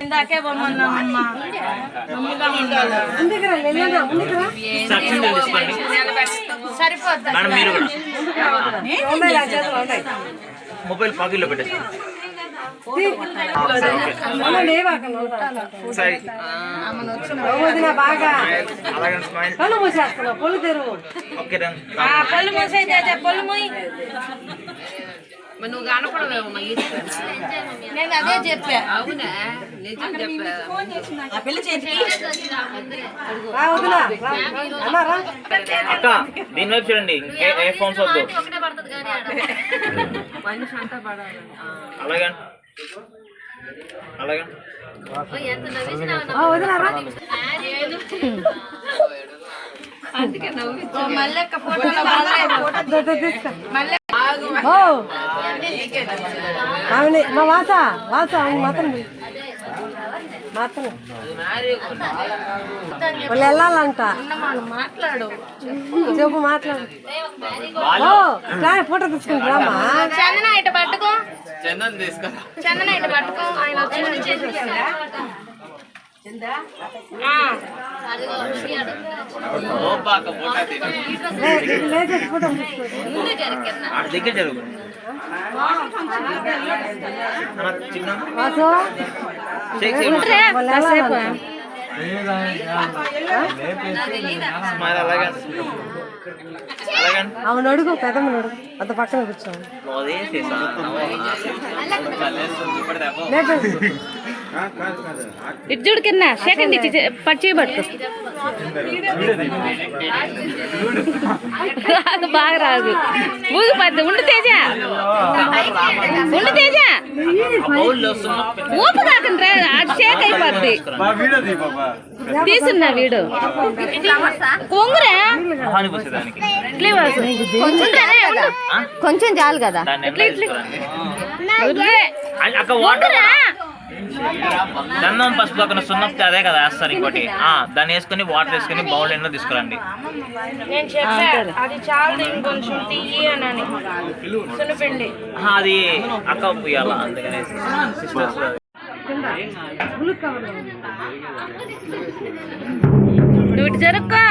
ఇందాకే బొమ్మన్నామమ్మా సరిపోద్ది మొబైల్ పాకెట్లో పెట్టేసి బాగా పళ్ళు మూసేస్తున్నావు పొల్లు తెరువు పళ్ళు మూసేది పొల్లు మూయి నువ్వు కనపడవేమో నేను అదే చెప్పా అవునా అక్క దీని వైపు చూడండి ఏ ఫోన్స్ వద్దు అలాగే అలాగే మల్లెక్క ఫోటోలో మా వాస వాస మాత్రం మాత్రం వాళ్ళు వెళ్ళాలంట మాట్లాడు చెప్పు మాట్లాడు ఫోటో తీసుకుంటామా చందన ఇటు పట్టుకో చందన ఇటు పట్టుకో ఆయన దగ్గర జరుగు అవును అడుగు పెద్దమ్మని అడుగు అంత పక్కన కూర్చోండి ఇటు చూడు కింద సెకండ్ ఇచ్చి పచ్చి పట్టుకో రాదు బాగా రాదు ఊగిపోద్ది ఉండు తేజ ఉండు తేజ ఊపు కాకుండా అటు షేక్ అయిపోద్ది తీసున్నా వీడు కొంగురా కొంచెం చాలు కదా గంధం పసుపు పక్కన సున్నప్తి అదే కదా వేస్తారు ఇంకోటి దాన్ని వేసుకుని వాటర్ వేసుకుని బౌల్ ఎన్నో తీసుకురండి అది అక్క ఉయ్యాల అందుకనే ఇటు జరుక్కో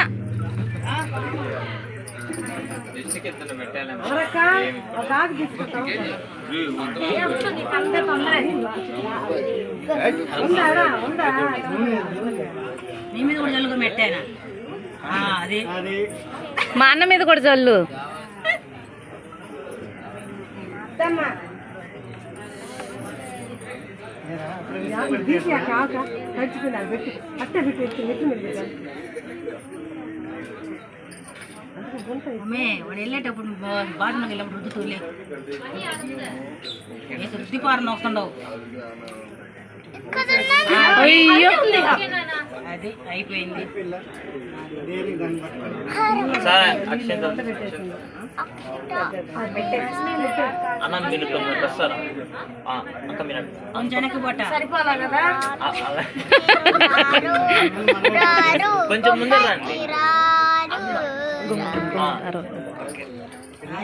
మా అన్న మీద కూడా చల్లు వాడు వెళ్ళేటప్పుడు బాటలోకి వెళ్ళినప్పుడు రుద్దుతూలే రుద్దిపారని వస్తుండవు అది అయిపోయింది కొంచెం ముందు రండి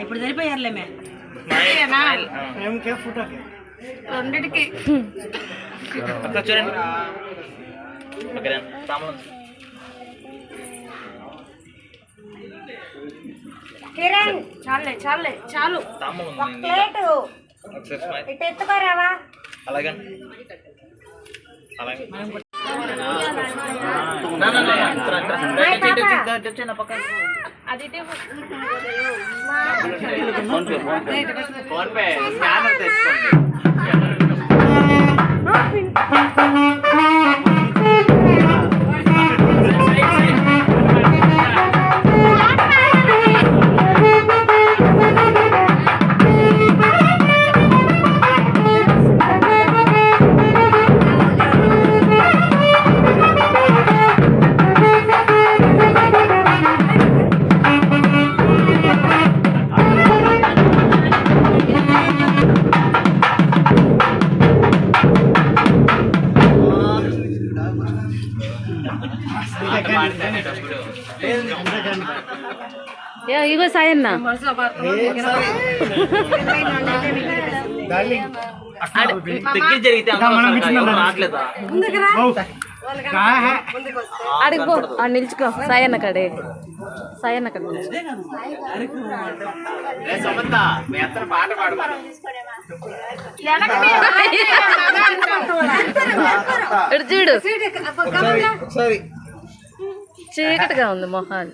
ఇప్పుడు సరిపోయారులే మే రెండిటికి అక్కడ చూడండి కిరణ్ చాలే చాలే చాలు ఇటు ఎత్తుకోరావా అలాగే అలాగే అది ఫోన్ పే స్కానర్ తెచ్చుకోండి ఇగో సాయన్న దగ్గర జరిగితే రావట్లేదా అడిగిపో నిల్చుకో సాయన్న కడే సాయన్న కడ చూడు చీకటిగా ఉంది మొహాలు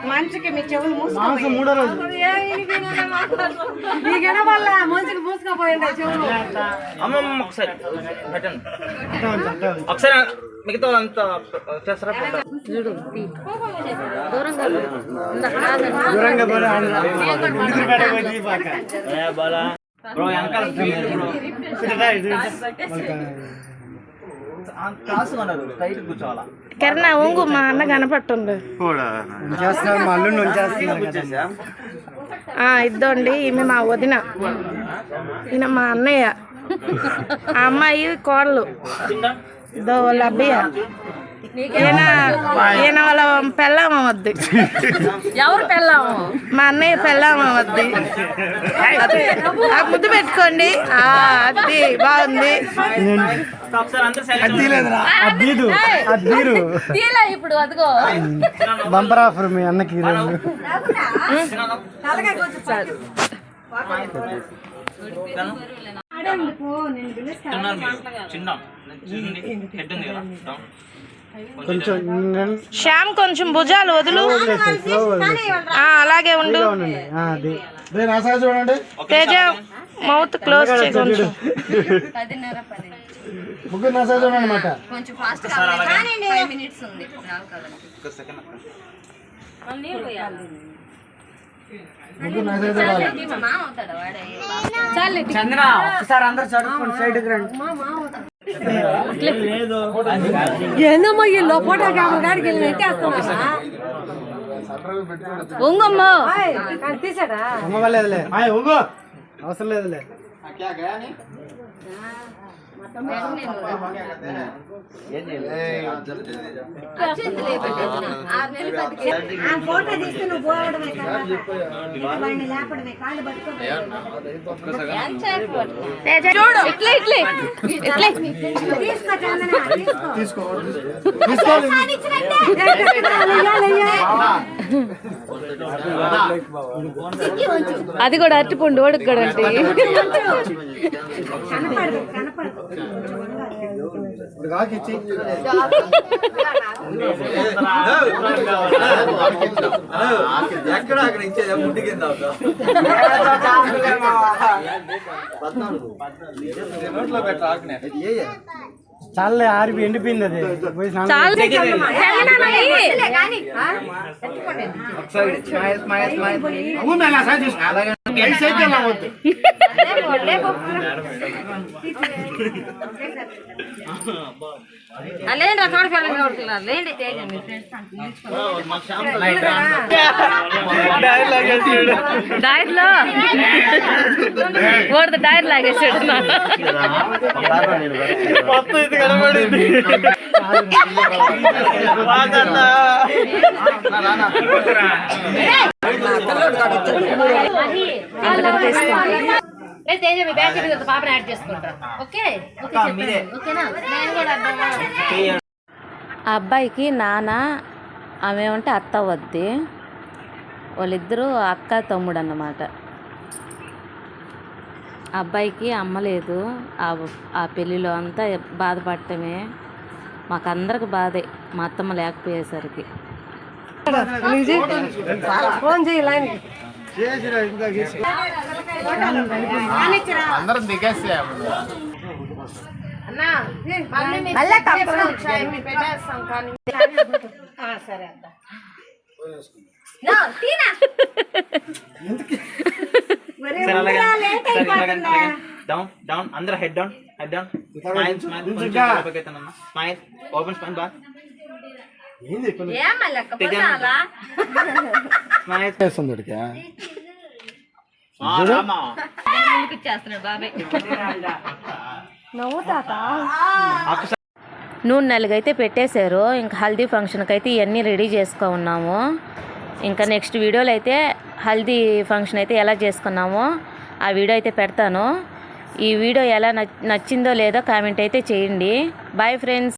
మంచికి మీ చెవులు వల్ల మంచికి మూసుకుపోయింది చెవులు. అమ్మమ్మ ఒకసారి పెట్టండి ఒకసారి మిగతా అంతా చేస్తారా చూడు దూరంగా బ్రో వెనకాల టైట్ కూర్చోవాలా కిరణ్ ఒంగు మా అన్న కనపట్టుండు ఇద్దండి ఈమె మా వదిన ఈయన మా అన్నయ్య ఆ అమ్మాయి కోడలు ఇదో వాళ్ళ అబ్బయ్య ఈయన వాళ్ళ పెళ్ళామవద్ది ఎవరు పెళ్ళాము మా అన్నయ్య పెళ్ళామవద్ది ముద్దు పెట్టుకోండి అది బాగుంది ఇప్పుడు అదిగో బంపర్ ఆఫర్ మీ అన్నకి శ్యామ్ కొంచెం భుజాలు వదులు అలాగే ఉండు చూడండి తేజ మౌత్ క్లోజ్ చేయి కొంచెం ముగ్గురు నసా చూడండి అన్నమాట చంద్ర ఒకసారి అందరు చదువుకోండి సైడ్కి రండి. ఏందమ్మా ఈ లోపల గాడికి వెళ్ళి నెట్టేస్తున్నా ఉంగమ్మో తీసాడా అమ్మ లేదులే అవసరం లేదులే ఫోటో తీసుకుని నువ్వు పోవడమే లేపడమే కాళ్ళు చూడు ఇట్లే ఇట్లే ఇట్లే అది కూడా అరటిపండు ఓడికి కూడా అంటే ఎక్కడ అక్కడ ఇచ్చేది ముట్టి కింద చాలే ఆరిపి ఎండిపోయింది అది డైర్ లో ఓడితే డైర్ లాగేసాడు పాపను యాడ్ చేసుకుంటా ఓకే ఆ అబ్బాయికి నాన్న ఆమె ఉంటే అత్త వద్ది వాళ్ళిద్దరూ అక్క తమ్ముడు అన్నమాట. అబ్బాయికి అమ్మ లేదు. ఆ పెళ్ళిలో అంతా బాధపడటమే మాకందరికి బాధే మా అత్తమ్మ లేకపోయేసరికి. ఫోన్ చేయి లైన్ అందరం దిగేస్తే సరే డౌన్ డౌన్ అందరూ head down smile smile open smile బాగా నవ్వు తాత నూనె నలుగైతే పెట్టేశారు. ఇంకా హల్దీ ఫంక్షన్కి అయితే ఇవన్నీ రెడీ చేసుకో ఉన్నాము. ఇంకా నెక్స్ట్ వీడియోలో అయితే హల్దీ ఫంక్షన్ అయితే ఎలా చేసుకున్నామో ఆ వీడియో అయితే పెడతాను. ఈ వీడియో ఎలా నచ్చిందో లేదో కామెంట్ అయితే చేయండి. Bye friends.